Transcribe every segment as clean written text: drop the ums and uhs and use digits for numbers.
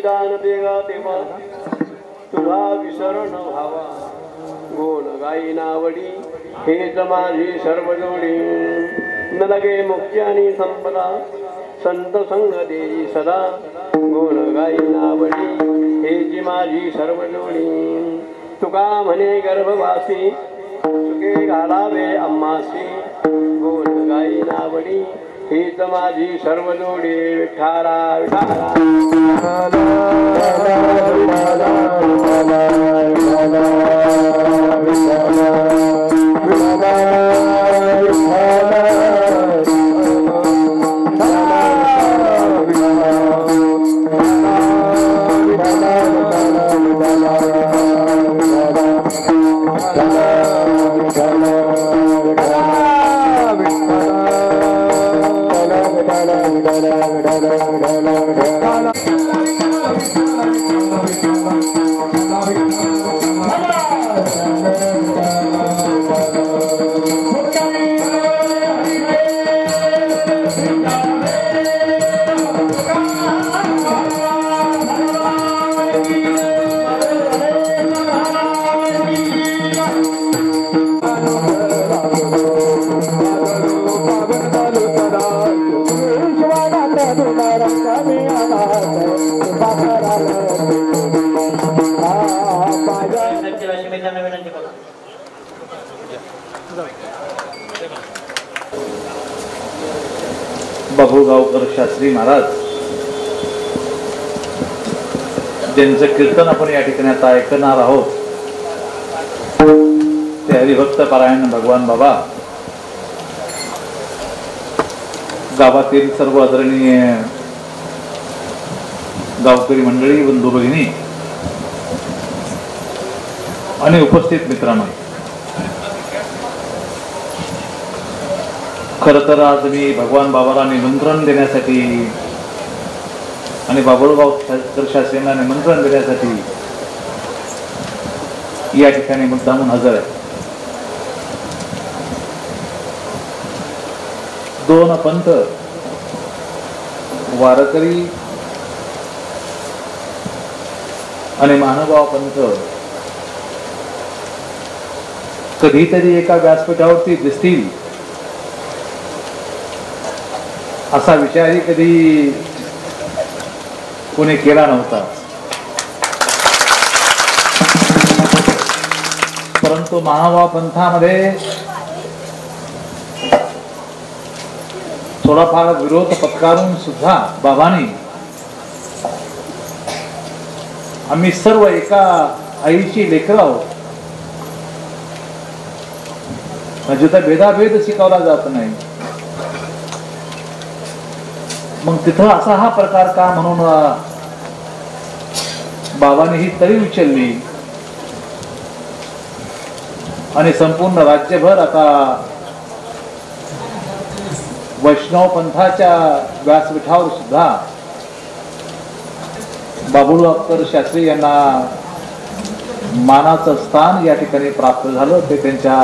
दान देगा तेव्हा तुझा विसरण व्हावा गोल गाई नावडी हेच माझी सर्व जोडी न लगे मुक्ती आणि संपदा संत संग देई सदा गोल गाई नावडी हेची माझी सर्व जोडी तुका म्हणे गर्भवासी सुखे घालावे अम्मासी गोल गाई नावडी हीच माझी सर्व जोडी विठाला विठाला बाभुळगावकर शास्त्री महाराज ज्यांचं कीर्तन आपण या ठिकाणी आता ऐकणार आहोत ते हरिभक्त पारायण भगवान बाबा गावातील सर्व आदरणीय गावकरी मंडळी बंधू भगिनी आणि उपस्थित मित्रांनो, खर तर आज मी भगवान बाबाला निमंत्रण देण्यासाठी आणि बाभुळगाव शास्त्रींना निमंत्रण देण्यासाठी या ठिकाणी मुद्दामून हजर आहे. दोन पंथ वारकरी आणि महानुभाव पंथ कधीतरी एका व्यासपीठावरती दिसतील असा विचारही कधी कोणी केला नव्हता. परंतु महानुभाव पंथामध्ये थोडाफार विरोध पत्करून सुद्धा बाबांनी आम्ही सर्व एका आईची लेकरं आहोत, जिथं भेदाभेद शिकवला जात नाही, मग तिथं असा हा प्रकार का म्हणून बाबांनी ही तरी उचलली आणि संपूर्ण राज्यभर आता वैष्णव पंथाच्या व्यासपीठावर सुद्धा बाभुळगावकर शास्त्री यांना मानाचं स्थान या ठिकाणी प्राप्त झालं. ते त्यांच्या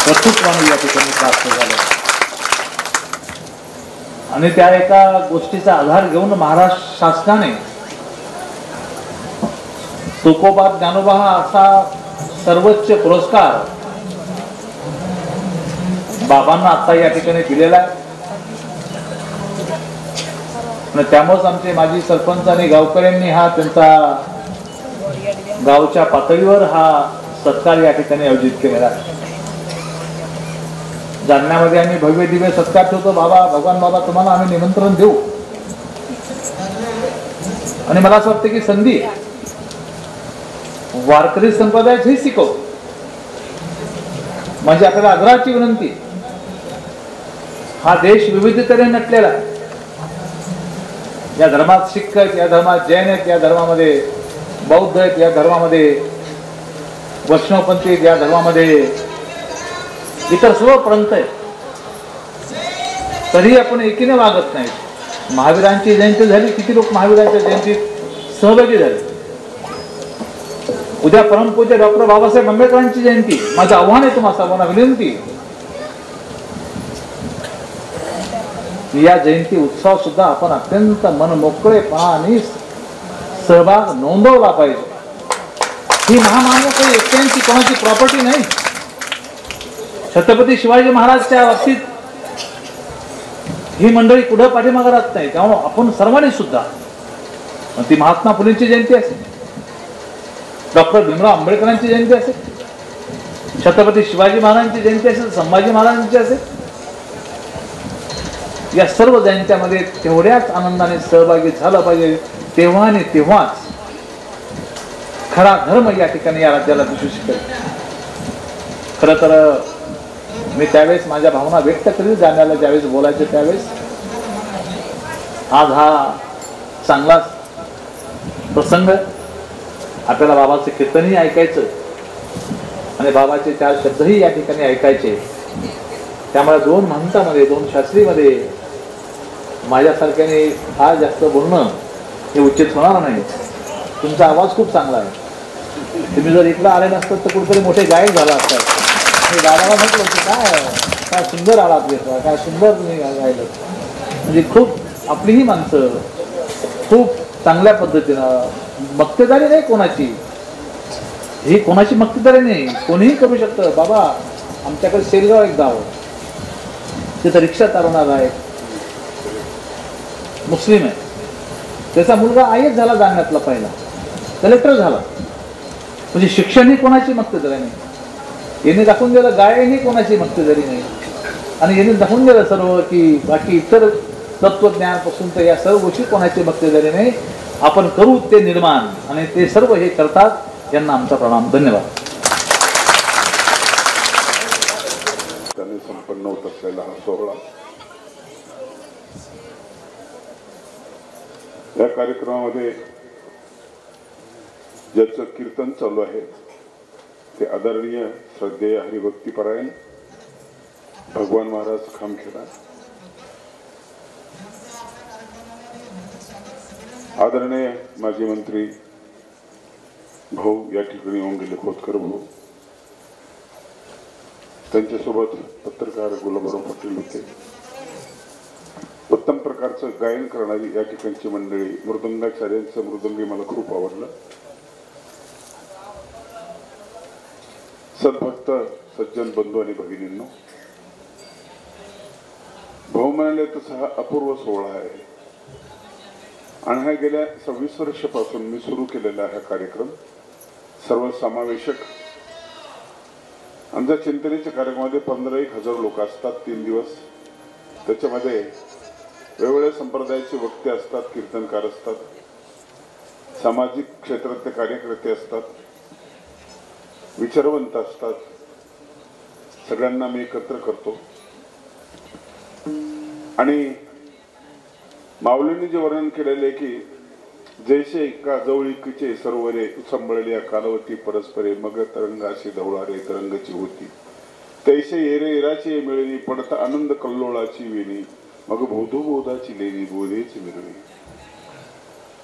कर्तृत्वाने या ठिकाणी प्राप्त झालं आणि त्या एका गोष्टीचा आधार घेऊन महाराष्ट्र शासनाने तुकोबा ज्ञानोबा असा सर्वोच्च पुरस्कार बाबांना आता या ठिकाणी दिलेला आहे. त्यामुळेच आमचे माजी सरपंच आणि गावकऱ्यांनी हा त्यांचा गावच्या पातळीवर हा सत्कार या ठिकाणी आयोजित केलेला आहे. जालन्यामध्ये आम्ही भव्य दिव्य सत्कार ठेवतो. बाबा भगवान बाबा तुम्हाला आम्ही निमंत्रण देऊ आणि मला असं वाटतं की संधी वारकरी संप्रदायात हे शिकव. माझी आपल्याला आग्रहाची विनंती, हा देश विविधतेने नटलेला आहे. या धर्मात शीख आहेत, या धर्मात जैन आहेत, या धर्मामध्ये बौद्ध आहेत, या धर्मामध्ये वैष्णवपंथी आहेत, या धर्मामध्ये इतर सर्व पंथ आहेत. तरी आपण एकीने वागत नाही. महावीरांची जयंती झाली, किती लोक महावीरांच्या जयंतीत सहभागी झाले. उद्या परमपूज्य डॉक्टर बाबासाहेब आंबेडकरांची जयंती. माझं आव्हान आहे तुम्हा सर्वांना, विनंती, या जयंती उत्सव सुद्धा आपण अत्यंत मन मोकळेपणाने सहभाग नोंदवला पाहिजे. ही महामानव काही एकट्यांची कोणाची प्रॉपर्टी नाही. छत्रपती शिवाजी महाराजच्या बाबतीत ही मंडळी कुठं पाठीमागे राहत नाही. त्यामुळे आपण सर्वांनी सुद्धा, ती महात्मा फुलेंची जयंती असेल, डॉक्टर भीमराव आंबेडकरांची जयंती असेल, छत्रपती शिवाजी महाराजांची जयंती असेल, संभाजी महाराजांची असेल, या सर्व जयंत्यामध्ये तेवढ्याच आनंदाने सहभागी झालं पाहिजे. तेव्हा आणि तेव्हाच खरा धर्म या ठिकाणी या राज्याला दिसू शकेल. खरं तर मी त्यावेळेस माझ्या भावना व्यक्त करील जाण्याला, ज्यावेळेस बोलायचे त्यावेळेस. आज हा चांगला प्रसंग, आपल्याला बाबाचं कीर्तनही ऐकायचं आणि बाबाचे 4 शब्दही या ठिकाणी ऐकायचे. त्यामुळे 2 महंतामध्ये, 2 शास्त्रीमध्ये माझ्यासारख्याने फार जास्त बोलणं हे उचित होणार नाही. तुमचा आवाज खूप चांगला आहे. तुम्ही जर इकडं आले नसतात तर कुठेतरी मोठे गायक झाला असतात. मी दादाला म्हटलं की काय सुंदर आलात घेतला, काय सुंदर तुम्ही गायलं. म्हणजे खूप आपली ही माणसं खूप चांगल्या पद्धतीनं, मक्तेदारी नाही कोणाची, ही कोणाची मक्तेदारी नाही, कोणीही करू शकतं. बाबा आमच्याकडे शेरगाव एक गाव, तिथं रिक्षा चालवणारा आहे, मुस्लिम आहे. त्याचा मुलगा आयएस झाला जालन्यातला, पहिला कलेक्टर झाला. म्हणजे शिक्षण ही कोणाची मक्तेदारी नाही. याने दाखवून दिलं गायही कोणाची मक्तेदारी नाही. आणि याने दाखवून दिलं सर्व की बाकी इतर तत्वज्ञानापासून तर या सर्व गोष्टी कोणाची मक्तेदारी नाही. आपण करू ते निर्माण, आणि ते सर्व हे करतात. यांना आमचा प्रणाम. धन्यवाद. त्याने संपन्न होत असलेला हा सोहळा, या कार्यक्रमामध्ये ज्याचं कीर्तन चालू आहे ते आदरणीय श्रद्धेय हरिभक्तीपरायण भगवान महाराज खामखेडा, आदरणीय माजी मंत्री भाऊ या ठिकाणी येऊन गेले, खोतकर भाऊ, त्यांच्यासोबत पत्रकार गुलाबराव पाटील होते. उत्तम प्रकारचं गायन करणारी या ठिकाणची मंडळी, मृदंगाचार्यांचं मृदंगी मला खूप आवडलं. सद्भक्त सज्जन बंधू आणि भगिनींनो, भाऊ म्हणाले तसा हा अपूर्व सोहळा आहे आणि हा गेल्या 26 वर्षापासून मी सुरू केलेला हा कार्यक्रम सर्वसमावेशक. आमच्या चिंतनेच्या कार्यक्रमामध्ये 15,000 लोक असतात 3 दिवस. त्याच्यामध्ये वेगवेगळ्या संप्रदायाचे वक्ते असतात, कीर्तनकार असतात, सामाजिक क्षेत्रातले कार्यकर्ते असतात, विचारवंत असतात. सगळ्यांना मी एकत्र करतो आणि माऊलींनी जे वर्णन केलेले की जैसे एका जवळीकीचे सरोवरे संभळल्या कालवती परस्परे मग तरंगाशी धवळारे तरंगाची होती, तैसे येरे येराची मिळणी पडता आनंद कल्लोळाची वेणी मग बोधोबोधाची लेणी बोधेची मिरणी.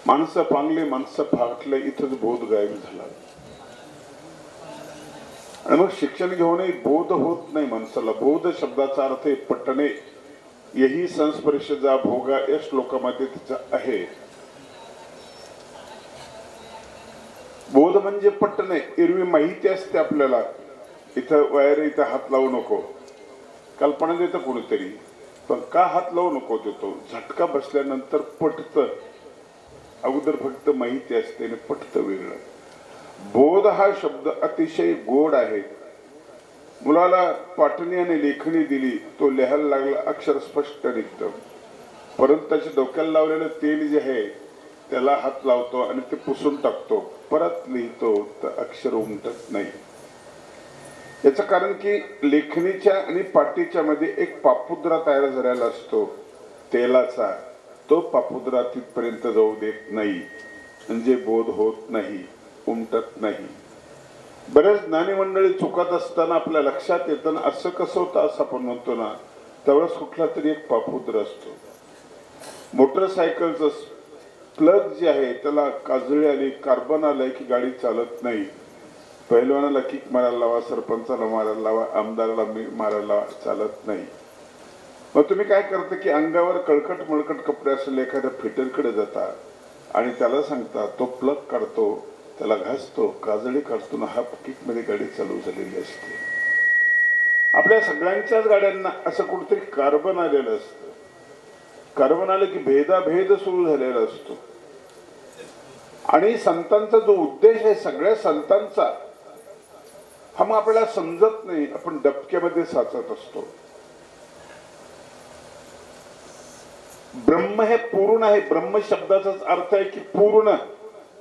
माणसं पांगले माणसं फाटले, इथंच बोध गायब झाला. आणि मग शिक्षण घेऊनही बोध होत नाही माणसाला. बोध शब्दाचा अर्थ पटणे, यही संस्पर्श जा भोगा या श्लोकामध्ये तिचा आहे. बोध म्हणजे पटणे. एरवी माहिती असते आपल्याला, इथं वायर, इथं हात लावू नको, कल्पना देतं कोणीतरी, पण का हात लावू नको देतो. झटका बसल्यानंतर पटतं. अगोदर फक्त माहिती असते आणि पटतं वेगळं. बोध हा शब्द अतिशय गोड आहे. मुलाला पाटणी आणि लेखणी दिली, तो लिहायला लागला, अक्षर स्पष्ट निघतं. परंतु त्याच्या डोक्याला लावलेलं तेल जे आहे त्याला हात लावतो आणि ते पुसून टाकतो, परत लिहितो तर अक्षर उमटत नाही. याचं कारण की लेखणीच्या आणि पाटीच्या मध्ये एक पापुद्रा तयार झालेला असतो तेलाचा. तो पापुद्रा तिथपर्यंत जाऊ देत नाही, म्हणजे बोध होत नाही, उमटत नाही. बरेच ज्ञानी मंडळी चुकत असताना आपल्या लक्षात येतं असं कसं होतं असं आपण म्हणतो ना, त्यावेळेस कुठला तरी एक पापुद्रा असतो. मोटरसायकलचं प्लग जे आहे त्याला काजळी आली, कार्बन आलंय की गाडी चालत नाही. पहिलवानाला किक मारायला लावा, सरपंचाला मारायला लावा, आमदाराला मारायला लावा, चालत नाही. मग तुम्ही काय करता की अंगावर कळकट मळकट कपडे असलेले एखाद्या फिटरकडे जाता आणि त्याला सांगतात तो प्लग काढतो, त्याला घासतो, काजळी काढतो ना हाफ किक मध्ये गाडी चालू झालेली असते. आपल्या सगळ्यांच्याच गाड्यांना असं कुठेतरी कार्बन आलेलं असतं. कार्बन आलं की भेदाभेद सुरू झालेला असतो. आणि संतांचा जो उद्देश आहे सगळ्या संतांचा हा मग आपल्याला समजत नाही. आपण डबक्यामध्ये साचत असतो. ब्रह्म हे पूर्ण आहे. ब्रह्म शब्दाचाच अर्थ आहे की पूर्ण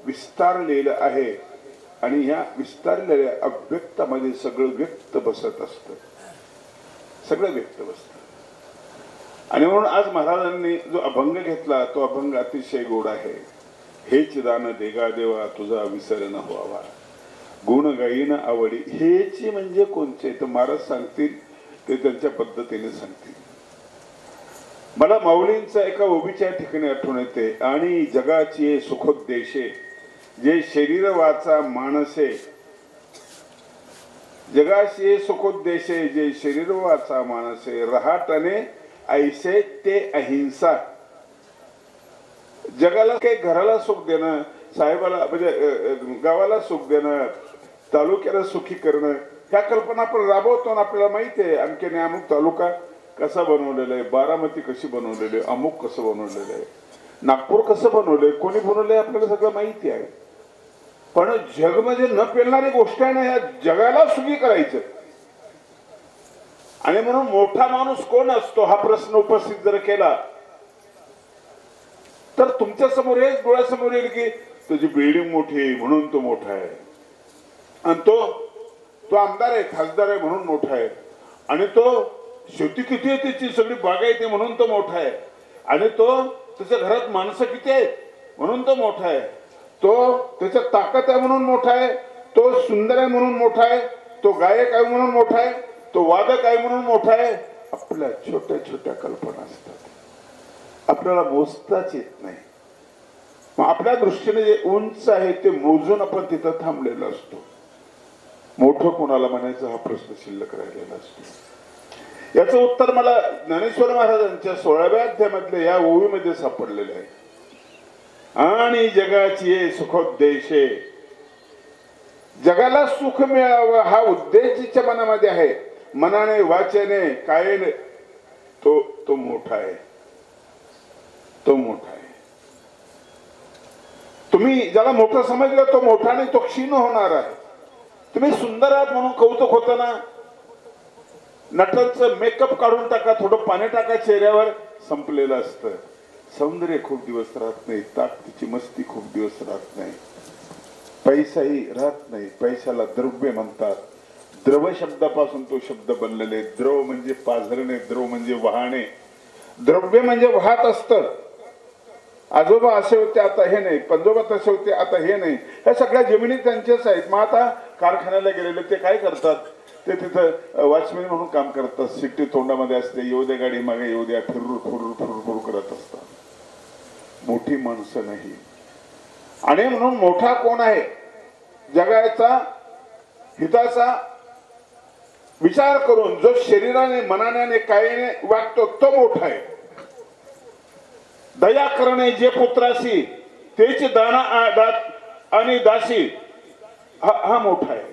विस्तारलेलं आहे. आणि ह्या विस्तारलेल्या अव्यक्तामध्ये सगळं व्यक्त बसत असतं. सगळं व्यक्त बसत. आणि म्हणून आज महाराजांनी जो अभंग घेतला तो अभंग अतिशय गोड आहे. हेच दान देगा देवा तुझा विसर न व्हावा, गुण गाईन आवडी. हेची म्हणजे कोणचे तर महाराज सांगतील ते त्यांच्या पद्धतीने सांगतील. मला माऊलींचा एका ओबीच्या ठिकाणी आठवण येते. आणि जगाची सुखोद्देशे जे शरीर वाचा मानसे, जगाशी सुखोद्देशे जे शरीर वाचा मानसे, रहाटणे ऐसे ते अहिंसा. जगाला काही घराला सुख देणं, साहेबाला म्हणजे गावाला सुख देणं, तालुक्याला सुखी करणं, ह्या कल्पना आपण राबवतो. आपल्याला माहिती आहे आणखीन अमुक तालुका कसा बनवलेला आहे, बारामती कशी बनवलेली आहे, अमुक कसं बनवलेलं आहे, नागपूर कसं बनवलंय, कोणी बनवलंय आपल्याला सगळं माहिती आहे. पण जग म्हणजे न पेलणारी गोष्ट आहे ना, या जगाला सुखी करायचं. आणि म्हणून मोठा माणूस कोण असतो हा प्रश्न उपस्थित जर केला तर तुमच्या समोर हेच डोळ्यासमोर येईल की त्याची बिल्डिंग मोठी आहे म्हणून तो मोठा आहे, आणि तो आमदार आहे खासदार आहे म्हणून मोठा आहे, आणि तो शेती किती आहे त्याची सगळी बागायती म्हणून तो मोठा आहे, आणि तो त्याच्या घरात माणसं किती आहेत म्हणून तो मोठा आहे, तो त्याच्या ताकद आहे म्हणून मोठा आहे, तो सुंदर आहे म्हणून मोठा आहे, तो गायक आहे म्हणून मोठा आहे, तो वादक आहे म्हणून मोठा आहे. आपल्या छोट्या छोट्या कल्पना असतात. आपल्याला मोजताच येत नाही. मग आपल्या दृष्टीने जे उंच आहे ते मोजून आपण तिथं थांबलेलो असतो. मोठं कोणाला म्हणायचं हा प्रश्न शिल्लक राहिलेला असतो. याचं उत्तर मला ज्ञानेश्वर महाराजांच्या 16व्या अध्यायामधल्या या ओवीमध्ये सापडलेलं आहे. आणि जगाची सुखोद्देशे, जगाला सुख मिळावं हा उद्देश जिच्या मनामध्ये आहे, मनाने वाचने कायने, तो मोठा आहे. तो मोठा आहे. तुम्ही ज्याला मोठं समजलं तो मोठा नाही, तो क्षीण होणार आहे. तुम्ही सुंदर आहात म्हणून कौतुक होतं ना, नटाचं मेकअप काढून टाका, थोडं पाणी टाका चेहऱ्यावर, संपलेलं असतं. सौंदर्य खूप दिवस राहत नाही, ताकदीची मस्ती खूप दिवस राहत नाही, पैसाही राहत नाही. पैशाला द्रव्य म्हणतात. द्रव शब्दापासून तो शब्द बनलेले. द्रव म्हणजे पाझरणे, द्रव म्हणजे वाहणे, द्रव्य म्हणजे वाहत असतं. आजोबा असे होते आता हे नाही, पंजोबा तसे होते आता हे नाही, ह्या सगळ्या जमिनी त्यांच्याच आहेत. मग आता कारखान्याला गेलेले ते काय करतात, ते तिथं वॉचमॅन म्हणून काम करतात. शिट्टी तोंडामध्ये असते, येऊ द्या गाडी मागे येऊ द्या, फिरू फुरू फुरू फुरू करत असतात. मोठी माणसं नाही. आणि म्हणून मोठा कोण आहे, जगाचा हिताचा विचार करून जो शरीराने मनाने कायेने वागतो तो मोठा आहे. दया करणे जे पुत्रासी तेच दाना आणि दासी, हा मोठा आहे.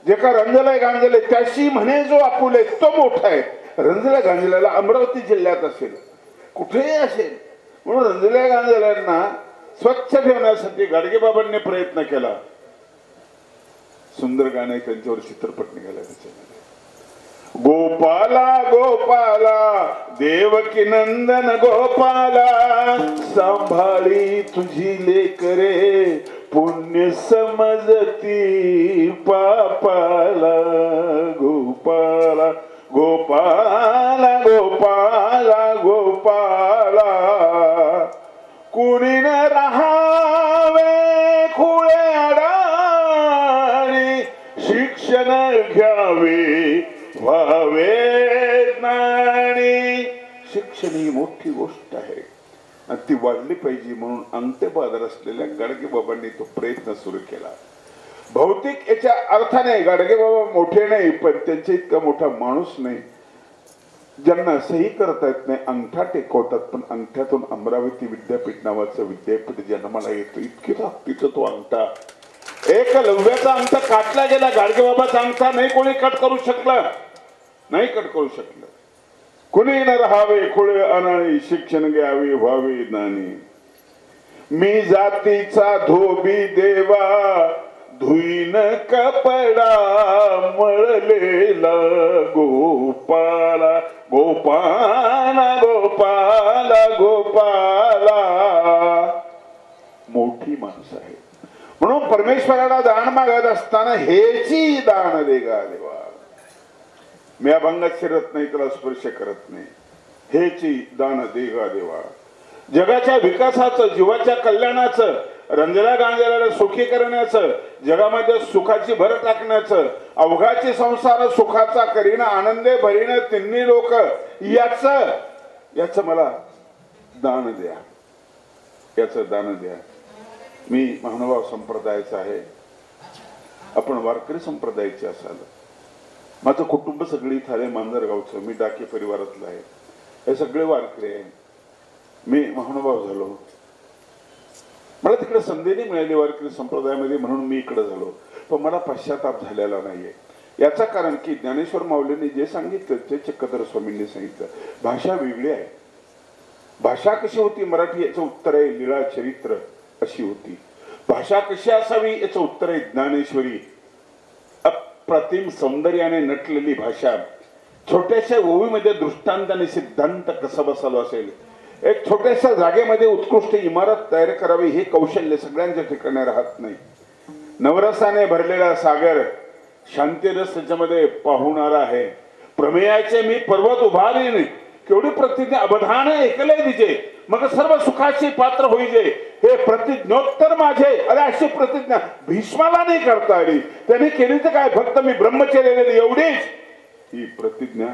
जे का रंजलाय गांजले त्याशी म्हणे जो आपुले, तो मोठा आहे. रंजल्या गांजल्याला अमरावती जिल्ह्यात असेल, कुठेही असेल. म्हणून रंजल्या गांजल्यांना स्वच्छ ठेवण्यासाठी गाडगेबाबांनी प्रयत्न केला. सुंदर गाणे त्यांच्यावर चित्रपट निघाला त्याच्यामध्ये. गोपाला गोपाला देवकी नंदन गोपाला, सांभाळी तुझी लेकरे पुण्य समजती पापाला. गोपाला गोपाला गोपाला गोपाला, कुणी न राहावे खुळे अडाणी, शिक्षण घ्यावे व्हावे ज्ञानी. शिक्षण ही मोठी गोष्ट आहे आणि ती वाढली पाहिजे म्हणून अंत्यबाजार असलेल्या गाडगेबाबांनी तो प्रयत्न सुरू केला. भौतिक याच्या अर्थाने गाडगेबाबा मोठे नाही, पण त्यांच्या इतका मोठा माणूस नाही. ज्यांना सही करता येत नाही अंगठा टेकवतात, पण अंगठ्यातून अमरावती विद्यापीठ नावाचं विद्यापीठ जन्माला येतं. इतकी ताकदीचा तो अंगठा. एक लव्याचा अंगठा काटला गेला, गाडगेबाबाचा अंगठा नाही कोणी कट करू शकलं, नाही कट करू शकलं. कुणी न राहावे खुळे अनाळी, शिक्षण घ्यावे व्हावे ज्ञानी. मी जातीचा धोबी देवा, धुईन कपडा मळलेला गोपाला, गोपाला गोपाला गोपाला. मोठी माणसं आहे म्हणून परमेश्वराला दान मागत असताना हेची दान देगा देवा. मी अभंगात शिरत नाही, त्याला स्पर्श करत नाही. हेची दान देगा देवा. जगाच्या विकासाचं, जीवाच्या कल्याणाचं, रंजला गांजलेला सुखी करण्याचं, जगामध्ये सुखाची भर टाकण्याचं, अवघाची संसार सुखाचा करीन आनंदे भरीन तिन्ही लोक, याच मला दान द्या, याच दान द्या. मी महानुभाव संप्रदायाचा आहे, आपण वारकरी संप्रदायाचे असाल. माझं कुटुंब सगळी थारे मांजरगावचं, मी डाके परिवारातलं आहे. हे सगळे वारकरी आहे. मी महानुभाव झालो, मला तिकडे संधी नाही मिळाली वारकरी संप्रदायामध्ये, म्हणून मी इकडे झालो. पण मला पश्चाताप झालेला नाहीये. याचं कारण की ज्ञानेश्वर माऊलींनी जे सांगितलं ते चक्रधर स्वामींनी सांगितलं. भाषा वेगळी आहे. भाषा कशी होती मराठी याचं उत्तर आहे लीळा चरित्र अशी होती. भाषा कशी असावी याचं उत्तर आहे ज्ञानेश्वरी. अप्रतिम सौंदर्याने नटलेली भाषा. छोट्याशा ओवीमध्ये दृष्टांत आणि सिद्धांत कसा बसालो असेल. एक छोट्याशा जागेमध्ये उत्कृष्ट इमारत तयार करावी हे कौशल्य सगळ्यांच्या ठिकाणी राहत नाही. नवरसाने भरलेला सागर, शांतीरस त्याच्यामध्ये पाहुणारा आहे. प्रमेयाचे मी पर्वत उभारीन, केवढी प्रतिज्ञा, अवधान ऐकले तिचे, मग सर्व सुखाची पात्र होईजे, हे प्रतिज्ञोत्तर माझे. अरे अशी प्रतिज्ञा भीष्माला नाही करता आली, त्याने केली तर काय, फक्त मी ब्रह्मचर्य एवढीच. ही प्रतिज्ञा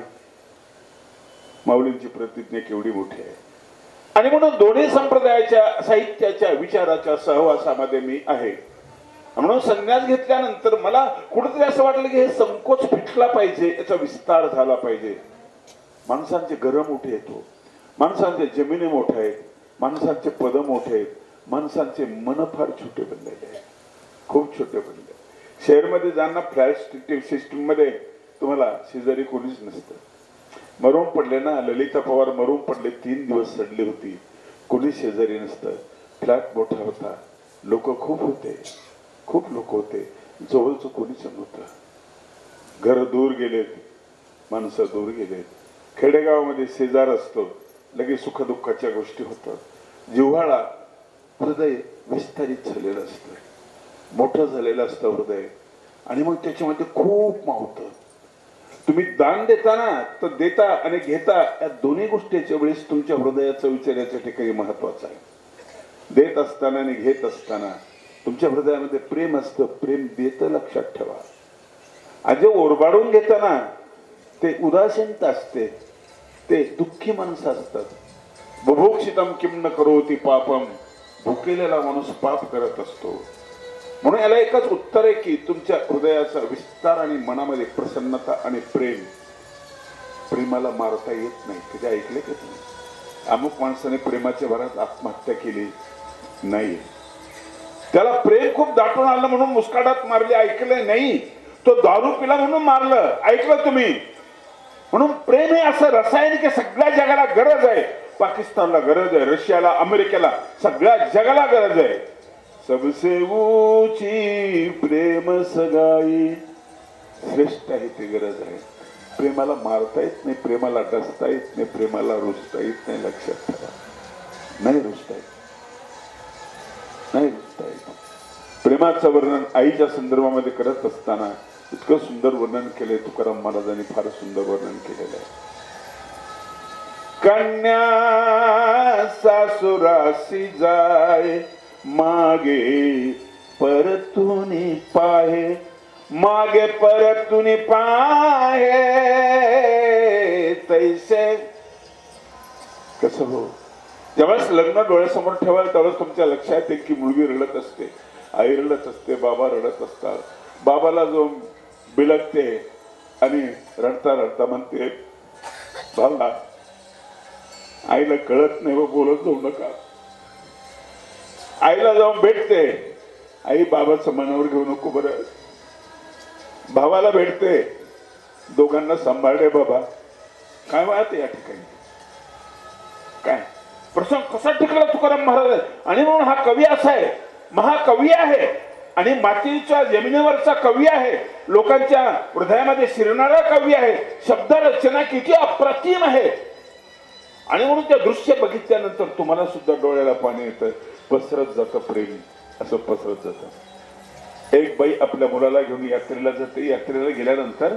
माऊलींची प्रतिज्ञा केवढी मोठी आहे. आणि म्हणून दोन्ही संप्रदायाच्या साहित्याच्या विचाराच्या सहवासामध्ये मी आहे. म्हणून संन्यास घेतल्यानंतर मला कुठेतरी असं वाटलं की हे संकोच फिटला पाहिजे, याचा विस्तार झाला पाहिजे. माणसांचे घर मोठे आहेत, माणसांचे जमिनी मोठे आहेत, माणसांचे पद मोठे आहेत, माणसांचे मन फार छोटे बनलेले आहेत, खूप छोटे बनले. शहरमध्ये जाणं फ्लॅट सिस्टीम मध्ये तुम्हाला शेजारी कोणीच नसतं. मरून पडले ना, ललिता पवार मरून पडले, 3 दिवस सडली होती, कोणी शेजारी नसतं. फ्लॅट मोठा होता, लोक खूप होते, खूप लोक होते, जवळचं कोणीच नव्हतं. घर दूर गेलेत, माणसं दूर गेलेत. खेडेगावामध्ये शेजार असतो, लगेच सुखदुःखाच्या गोष्टी होतात. जिव्हाळा, हृदय विस्तारित झालेलं असतं, मोठं झालेलं असतं हृदय, आणि मग त्याच्यामध्ये खूप मावतं. तुम्ही दान देताना तर देता आणि घेता या दोन्ही गोष्टीच्या वेळेस तुमच्या हृदयाचा विचार याच्या ठिकाणी महत्वाचा आहे. देत असताना आणि घेत असताना तुमच्या हृदयामध्ये प्रेम असतं, प्रेम देत लक्षात ठेवा. आज ओरबाडून घेताना ते उदासीनता असते, ते दुःखी माणसं असतात. बुभुक्षितम किम न करोति पापम, भुकेलेला माणूस पाप करत असतो. म्हणून याला एकच उत्तर आहे की तुमच्या हृदयाचा विस्तार आणि मनामध्ये प्रसन्नता आणि प्रेम. प्रेमाला मारता येत नाही. कधी ऐकले का तुम्ही? अमुक माणसाने प्रेमाच्या भरात आत्महत्या केली नाही, त्याला प्रेम खूप दाटून आलं म्हणून मुस्काटात मारली, ऐकलं नाही. तो दारू पिला म्हणून मारलं, ऐकलं तुम्ही? म्हणून प्रेम हे असं रसायन की सगळ्या जगाला गरज आहे. पाकिस्तानला गरज आहे, रशियाला, अमेरिकेला, सगळ्या जगाला गरज आहे. सबसे ऊंची प्रेम सगाई, श्रेष्ठ आहे ती गरज आहे. प्रेमाला मारता येत नाही, प्रेमाला डसता येत नाही, प्रेमाला रुजता येत नाही. लक्षात ठेवा, नाही रुजता येत, नाही रुजता येत. प्रेमाचं वर्णन आईच्या संदर्भामध्ये करत असताना इतकं सुंदर वर्णन केलंय तुकाराम महाराजांनी, फार सुंदर वर्णन केलेलं आहे. कन्या सासुरासी जाय, मागे परतुनी पाहे, मागे परतुनी पाहे, तैसे कसं हो. ज्यावेळेस लग्न डोळ्यासमोर ठेवाल त्यावेळेस तुमच्या लक्षात येते की मुलगी रडत असते, आई रडत असते, बाबा रडत असतात. बाबाला जो बिलकते आणि रडता रडता म्हणते बाबा आईला कळत नाही व बोलत जाऊ नका. आईला जाऊन भेटते, आई बाबाचं मनावर घेऊ नको बरं. भावाला भेटते, दोघांना सांभाळले बाबा. काय वाटते या ठिकाणी, काय प्रसंग कसा टिकला तुकाराम महाराज. आणि म्हणून हा कवी असा आहे, महाकवी आहे आणि मातीच्या जमिनीवरचा कवी आहे, लोकांच्या हृदयामध्ये शिरणारा कवी आहे. शब्द रचना किती अप्रतिम आहे. आणि म्हणून त्या दृश्य बघितल्यानंतर तुम्हाला सुद्धा डोळ्याला पाणी येतं. पसरत जातं प्रेम, असं पसरत जातं. एक बाई आपल्या मुलाला घेऊन यात्रेला जाते. यात्रेला गेल्यानंतर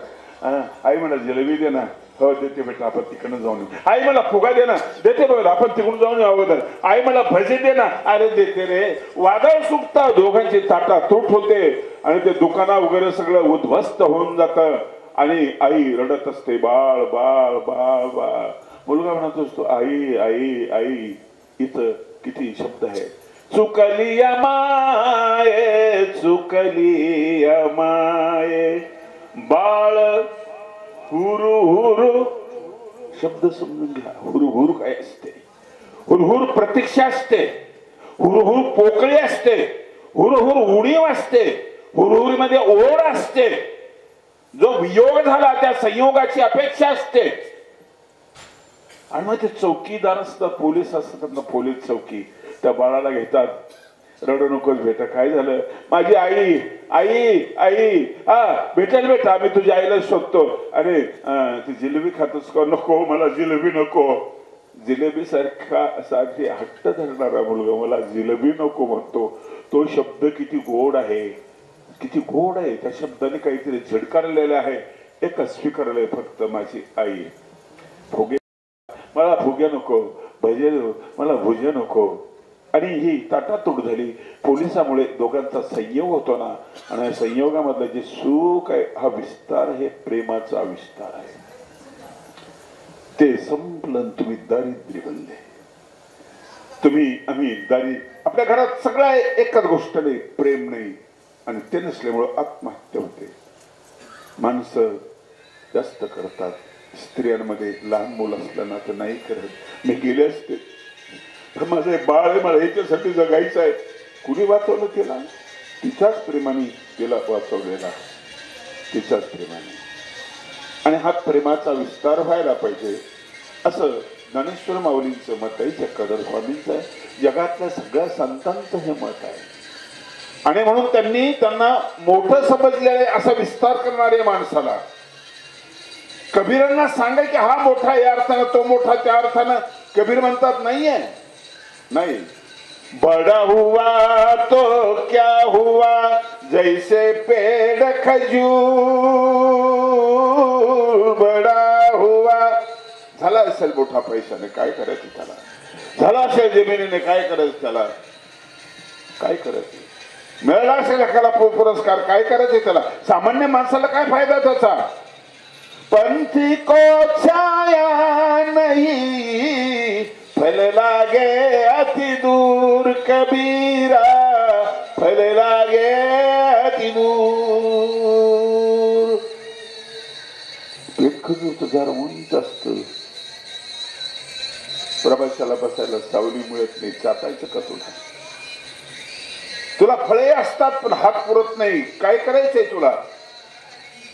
आई म्हणा जिलेबी दे ना. हो देते बेटा, आपण तिकडनं जाऊन येऊ. आई मला फुगा दे ना. देते बघा, आपण तिकडून जाऊन येऊ अगोदर. आई मला भजी दे ना. अरे देते रे. वादळ सुटतं, दोघांची ताटा तूट होते आणि ते दुकाना वगैरे सगळं उद्ध्वस्त होऊन जातं. आणि आई रडत असते, बाळ बाळ बाळ बाळ. मुलगा म्हणत असतो आई आई आई. इथं किती शब्द आहे. चुकली माये चुकली माये बाळ हुरु हुरु. शब्द समजून घ्या. हुरहुर काय असते. हुरहुर प्रतीक्षा असते, हुरहुर पोकळी असते, हुरहुर उणीव असते, हुरहुरीमध्ये ओढ असते. जो वियोग झाला त्या संयोगाची अपेक्षा असते. आणि मग ते चौकीदार असतात, पोलीस असतात ना, पोलीस चौकी त्या बाळाला घेतात. रडू नकोस बेटा, काय झालं. माझी आई आई आई. भेटेल बेटा, आम्ही तुझ्या आईला शोधतो. अरे ती जिलेबी खातोस का. नको मला जिलेबी नको. जिलेबी सारखी हट्ट धरणारा मुलगा मला जिलेबी नको म्हणतो. तो शब्द किती गोड आहे, किती गोड आहे. त्या शब्दाने काहीतरी झडकारलेलं आहे. एकच स्वीकारलंय फक्त, माझी आई. फुगे मला फुगे नको, भजे मला भुजे नको. आणि ही ताटातूट झाली. पोलिसामुळे दोघांचा संयोग होतो ना. आणि संयोगामधलं जे सुख आहे, हा विस्तार आहे, प्रेमाचा विस्तार आहे. ते संपलं, तुम्ही दारिद्र्य बनले. तुम्ही आम्ही दारी. आपल्या घरात सगळं आहे, एकच गोष्ट नाही, प्रेम नाही. आणि ते नसल्यामुळं आत्महत्या होते. माणसं जास्त करतात. स्त्रियांमध्ये लहान मुलं असलं ना तर नाही करत. मी गेले असते, माझे बाळ आहे, मला याच्यासाठी जगायचं आहे. कुणी वाचवलं तिला. तिच्याच प्रेमाने तिला वाचवलेला, तिच्याच प्रेमाने. आणि हा प्रेमाचा विस्तार व्हायला पाहिजे असं ज्ञानेश्वर माऊलींचं मत आहे, चक्रधर स्वामींचं आहे, जगातल्या सगळ्या संतांचं हे मत आहे. आणि म्हणून त्यांना मोठं समजलेलं आहे असा विस्तार करणारे माणसाला. कबीरांना सांगा की हा मोठा या अर्थानं, तो मोठा त्या अर्थानं. कबीर म्हणतात नाहीये, नहीं बड़ा हुआ तो क्या हुआ जैसे पेड़ खजूर. बड़ा हुआ. झाला असेल मोठा पैशाने, काय करायचं त्याला. झाला असेल जमिनीने, काय करायचं त्याला. काय करायचं. मिळाला असेल एखादा पुरस्कार, काय करायचं त्याला. सामान्य माणसाला काय फायदा त्याचा. पंथी को छाया नहीं फल लागे अति दूर कबीरा. फल लागे अति दूर. पेट खजूरचं झाड उंच असत, प्रभाशाला बसायला सावली मिळत नाही. चाटायचं का तुला. तुला फळे असतात पण हात पुरत नाही. काय करायचंय तुला.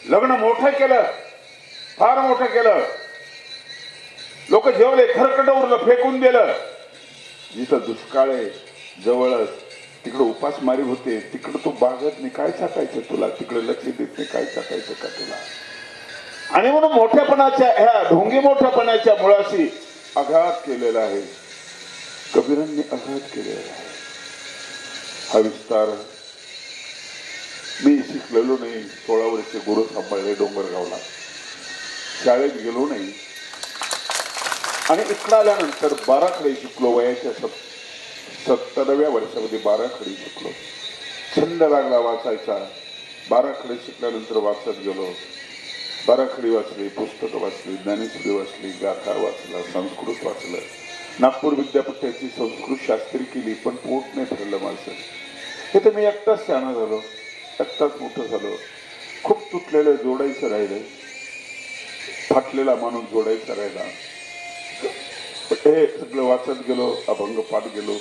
लग्न मोठं केलं, फार मोठं केलं, लोक जेवले, खरकट उरलं, फेकून दिलं. जिथं दुष्काळ आहे जवळच, तिकडे उपासमारी होते, तिकडे तो बागत नाही. काय चाटायचं तुला. तिकडे लक्ष देत नाही. काय चाटायचं का तुला. आणि म्हणून मोठ्यापणाच्या ह्या ढोंगी मोठ्यापणाच्या मुळाशी आघात केलेला आहे. कबीरांनी आघात केलेला आहे. हा विस्तार. मी शिकलेलो नाही. 16 वर्षे गुरु सांभाळले डोंगरगावला. शाळेत गेलो नाही. आणि इकडं आल्यानंतर 12 खडी शिकलो. वयाच्या 70व्या वर्षामध्ये 12 खडी शिकलो. छंद लागला वाचायचा. 12 खडी शिकल्यानंतर वाचत गेलो. 12 खडी वाचली, पुस्तकं वाचली, ज्ञानेश्वरी वाचली, गाथा वाचला, संस्कृत वाचलं. नागपूर विद्यापीठाची संस्कृत शास्त्री केली, पण पोट नाही ठरलं माझं. हे तर मी एकटाच शहाणा झालो, एकटाच मोठं झालो. खूप तुटलेलं जोडायचं राहिलं. फाटलेला माणूस जोडायचा राहिला. हे सगळं वाचत गेलो, अभंग पाठ गेलो.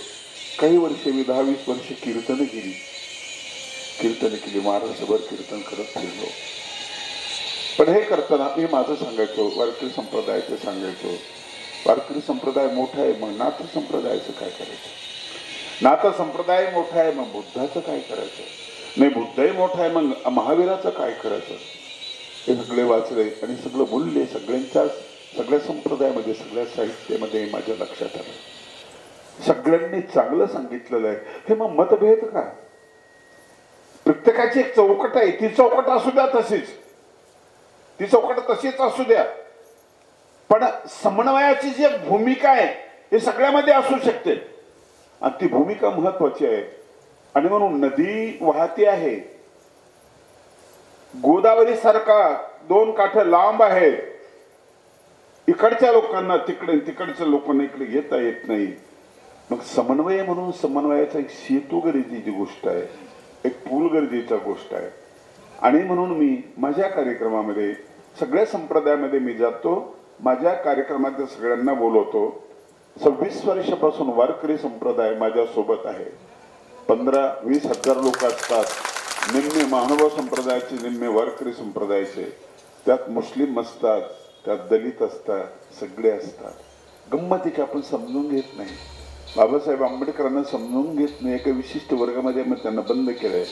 काही वर्ष मी 10-20 वर्ष कीर्तन केली, महाराष्ट्रभर कीर्तन करत फिरलो. पण हे करताना मी माझं सांगायचो, वारकरी संप्रदायाचं सांगायचो. वारकरी संप्रदाय मोठा आहे, मग नाथ संप्रदायाचं काय करायचं? नाथ संप्रदाय मोठा आहे, मग बुद्धाचं काय करायचं? नाही, बुद्धही मोठा आहे, मग महावीराचं काय करायचं? हे सगळे वाचले आणि सगळं बोलले. सगळ्या संप्रदायामध्ये, सगळ्या साहित्यामध्ये माझ्या लक्षात आलं सगळ्यांनी चांगलं सांगितलेलं आहे. हे मग मतभेद का? प्रत्येकाची एक चौकट आहे, ती चौकट असू द्या तशीच, ती चौकट तशीच असू द्या. पण समन्वयाची जी भूमिका आहे हे सगळ्यामध्ये असू शकते आणि ती भूमिका महत्वाची आहे. आणि म्हणून नदी वाहती आहे, गोदावरी सारखा 2 काठ लांब आहेत. इकडच्या लोकांना तिकडे, तिकडच्या लोकांना इकडे घेता येत नाही. मग समन्वय म्हणून समन्वयाचा एक सेतू गरजेची गोष्ट आहे, एक पूल गरजेचा गोष्ट आहे. आणि म्हणून मी माझ्या कार्यक्रमामध्ये सगळ्या संप्रदायामध्ये मी जातो, माझ्या कार्यक्रमात सगळ्यांना बोलवतो. 26 वर्षापासून वारकरी संप्रदाय माझ्या सोबत आहे. 15-20 हजार लोक असतात, निम्मे महानुभाव संप्रदायाचे, निम्मे वारकरी संप्रदायाचे. त्यात मुस्लिम असतात, त्यात दलित असतात, सगळे असतात. गंमतीचे आपण समजून घेत नाही. बाबासाहेब आंबेडकरांना समजून घेत नाही. एका विशिष्ट वर्गामध्ये मग त्यांना बंद केलंय,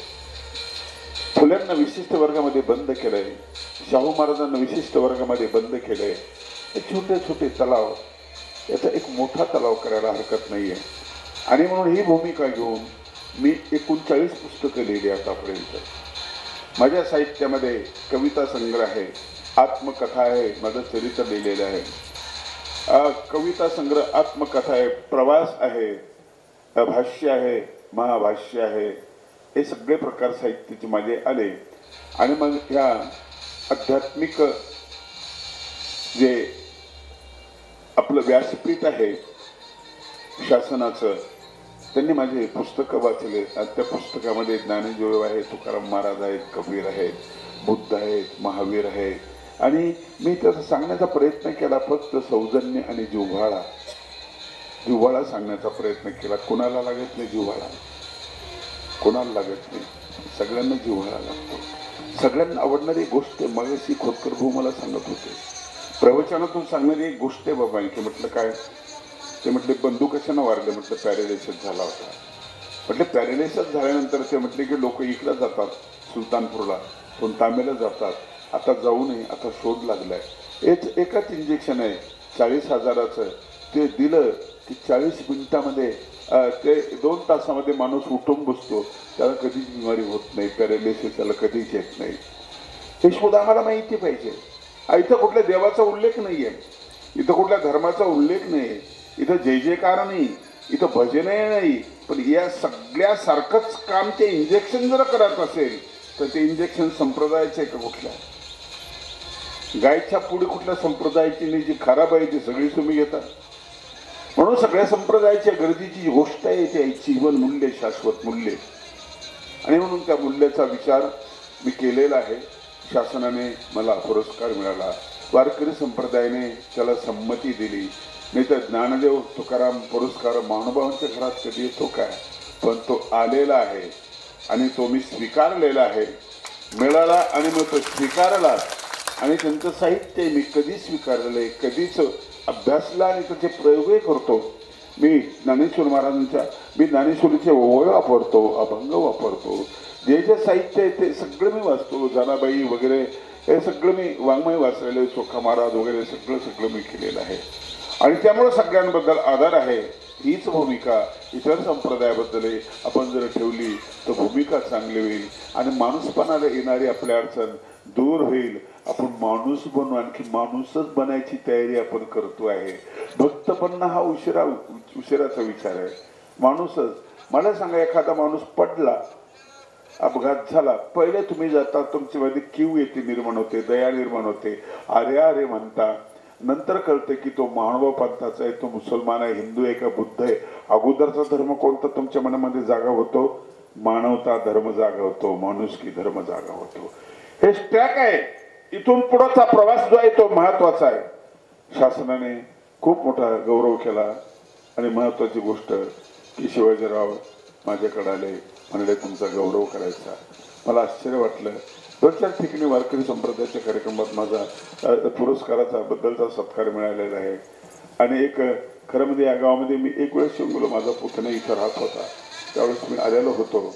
फुल्यांना विशिष्ट वर्गामध्ये बंद केलंय, शाहू महाराजांना विशिष्ट वर्गामध्ये बंद केलंय. हे छोटे छोटे तलाव, याचा एक मोठा तलाव करायला हरकत नाहीये. आणि म्हणून ही भूमिका घेऊन मी 39 पुस्तकं लिहिली आतापर्यंत. माझ्या साहित्यामध्ये कविता संग्रह आहे, आत्मकथा आहे, माझं चरित्र लिहिलेलं आहे. कविता संग्रह, आत्मकथा आहे, प्रवास आहे, भाष्य आहे, महाभाष्य आहे. हे सगळे प्रकार साहित्याचे माझे आले. आणि मग ह्या आध्यात्मिक जे आपलं व्यासपीठ आहे शासनाचं, त्यांनी माझे पुस्तकं वाचले. त्या पुस्तकामध्ये ज्ञानदेव आहे, तुकाराम महाराज आहेत, कबीर आहेत, बुद्ध आहेत, महावीर आहे. आणि मी त्याचा सांगण्याचा प्रयत्न केला, फक्त सौजन्य आणि जिव्हाळा सांगण्याचा प्रयत्न केला. कोणाला लागत नाही जिव्हाळा, कोणाला लागत नाही, सगळ्यांना जिव्हाळा लागतो. सगळ्यांना आवडणारी गोष्ट मगाशी खोतकर भाऊ मला सांगत होते, प्रवचनातून सांगणारी एक गोष्ट आहे बाबा. की म्हटलं काय? ते म्हटले बंधू कशानं वारले? म्हटलं पॅरालिसिस झाला होता. म्हटले पॅरालिसिस झाल्यानंतर ते म्हटले की लोक इकडे जातात सुलतानपूरला, पण तांबेला जातात. आता जाऊ नये, आता शोध लागलाय. एकच इंजेक्शन आहे 40,000चं, ते दिलं की 40 मिनिटामध्ये ते 2 तासामध्ये माणूस उठून बसतो. त्याला कधीच बिमारी होत नाही, पॅरालिसिस त्याला कधीच येत नाही. हे शोध आम्हाला माहिती पाहिजे. इथं कुठल्या देवाचा उल्लेख नाहीये, इथं कुठल्या धर्माचा उल्लेख नाही, इथं जय जयकार नाही, इथं भजनही नाही. पण या सगळ्या सारखंच काम ते इंजेक्शन जर करत असेल तर ते इंजेक्शन संप्रदायाचे का कुठल्या? गायच्या पुढे कुठल्या संप्रदायाची नाही, जी खराब आहे ती सगळी तुम्ही घेता. म्हणून सगळ्या संप्रदायाच्या गरजेची जी गोष्ट आहे ती जीवन मूल्य, शाश्वत मूल्य. आणि म्हणून त्या मूल्याचा विचार मी केलेला आहे. शासनाने मला पुरस्कार मिळाला, वारकरी संप्रदायाने त्याला संमती दिली. नाही तर ज्ञानदेव तुकाराम पुरस्कार महानुभावांच्या घरात कधी येतो काय? पण तो आलेला आहे आणि तो मी स्वीकारलेला आहे. मिळाला आणि मग तो स्वीकारला. आणि त्यांचं साहित्य मी कधीच स्वीकारलेलं आहे, कधीच अभ्यासला आणि त्याचे प्रयोगही करतो. मी ज्ञानेश्वर महाराजांच्या, मी ज्ञानेश्वरीचे ओळ वापरतो, अभंग वापरतो. जे जे साहित्य आहे ते सगळं मी वाचतो. जनाबाई वगैरे हे सगळं मी वाङ्मय वाचलेलं, चोखा महाराज वगैरे सगळं मी केलेलं आहे. आणि त्यामुळे सगळ्यांबद्दल आदर आहे. हीच भूमिका इतर संप्रदायाबद्दल आपण जर ठेवली तर भूमिका चांगली होईल आणि माणूसपणाला येणारी आपली अडचण दूर होईल. आपण माणूस बनू, आणखी माणूसच बनायची तयारी आपण करतो आहे. भक्तपणा हा उशिराचा विचार आहे. माणूसच. मला सांगा, एखादा माणूस पडला, अपघात झाला, पहिले तुम्ही जाता, तुमच्यामध्ये कीव येते, निर्माण होते, दया निर्माण होते, अरे अरे म्हणता. नंतर कळतं की तो महानुभाव पंथाचा आहे, तो मुसलमान आहे, हिंदू आहे का बुद्ध आहे. अगोदरचा धर्म कोणता तुमच्या मनामध्ये जागा होतो? मानवता धर्म जागा होतो, माणुसकी धर्म जागा होतो. हे स्टॅक आहे. इथून पुढचा प्रवास जो आहे तो महत्वाचा आहे. शासनाने खूप मोठा गौरव केला आणि महत्वाची गोष्ट की शिवाजीराव माझ्याकडे आले, म्हणले तुमचा गौरव करायचा. मला आश्चर्य वाटलं. 2-4 ठिकाणी वारकरी संप्रदायाच्या कार्यक्रमात माझा पुरस्काराचा बद्दलचा सत्कार मिळालेला आहे. आणि एक खरं म्हणजे या गावामध्ये मी एक वेळेस शिवलो, माझा पुतण्या इथं राहत होता, त्यावेळेस मी आलेलो होतो.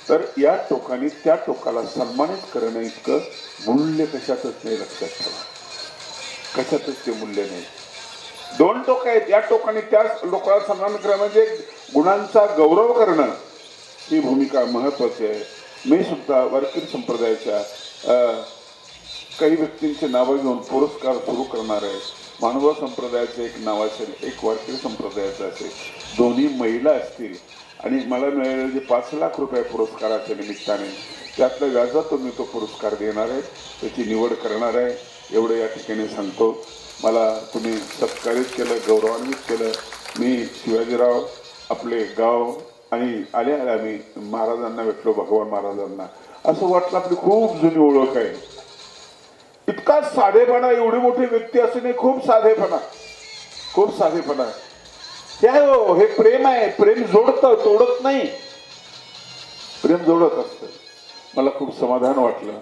तर या टोकाने त्या टोकाला सन्मानित करणं इतकं मूल्य कशातच नाही, लक्षात ठेवा. कशातच ते मूल्य नाही. 2 टोक आहेत. या टोकाने त्या लोकांना सन्मान करणं म्हणजे गुणांचा गौरव करणं, ही भूमिका महत्वाची आहे. मी सुद्धा वारकरी संप्रदायाच्या काही व्यक्तींचे नावं घेऊन पुरस्कार सुरू करणार आहे. मानव संप्रदायाचे एक नाव असेल, एक वारकरी संप्रदायाचं असेल, दोन्ही महिला असतील. आणि मला मिळालेले जे 5 लाख रुपये पुरस्काराच्या निमित्ताने त्यातल्या व्याजातून मी तो पुरस्कार देणार आहे, त्याची निवड करणार आहे. एवढं या ठिकाणी सांगतो. मला तुम्ही सत्कारित केलं, गौरवान्वित केलं. मी शिवाजीराव आपले गाव आणि आले आम्ही महाराजांना भेटलो, भगवान महाराजांना. असं वाटलं आपली खूप जुनी ओळख आहे. इतका साधेपणा, एवढी मोठी व्यक्ती असूनही खूप साधेपणा, खूप साधेपणा. हे प्रेम आहे. प्रेम जोडतं, तोडत नाही. प्रेम जोडत असतं. मला खूप समाधान वाटलं.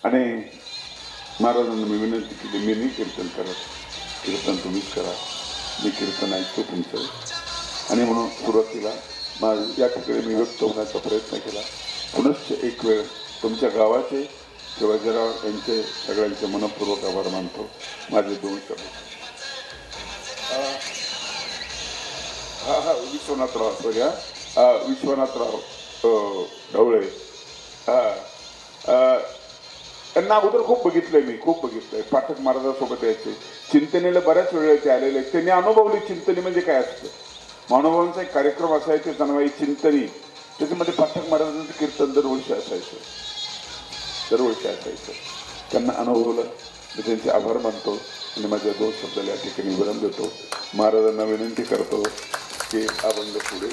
आणि महाराजांना मी विनंती केली, मी नाही कीर्तन करत, कीर्तन तुम्हीच करा, मी कीर्तन ऐकतो तुमचं. आणि म्हणून सुरुवातीला या ठिकाणी मी व्यक्त होण्याचा प्रयत्न केला. पुनश्च एक वेळ तुमच्या गावाचे शिवाजीराव यांचे सगळ्यांचे मनपूर्वक आभार मानतो. माझे 2 शब्द. विश्वनाथराव सॉरी विश्वनाथराव ढवळे, त्यांना अगोदर खूप बघितलंय मी, खूप बघितलंय. पाठक महाराजांसोबत यायचे, चिंतनेला बऱ्याच वेळेला ते आलेले. त्यांनी अनुभवली चिंतनी म्हणजे काय असतं. महानुभावांचा एक कार्यक्रम असायचा जाणवाई चिंतनी, त्याच्यामध्ये पाठक महाराजांचं कीर्तन दरवर्षी असायचं. त्यांना अनुभवलं. मी त्यांचे आभार मानतो आणि माझ्या 2 शब्दाला या ठिकाणी विराम देतो. महाराजांना विनंती करतो की अभंग पुढे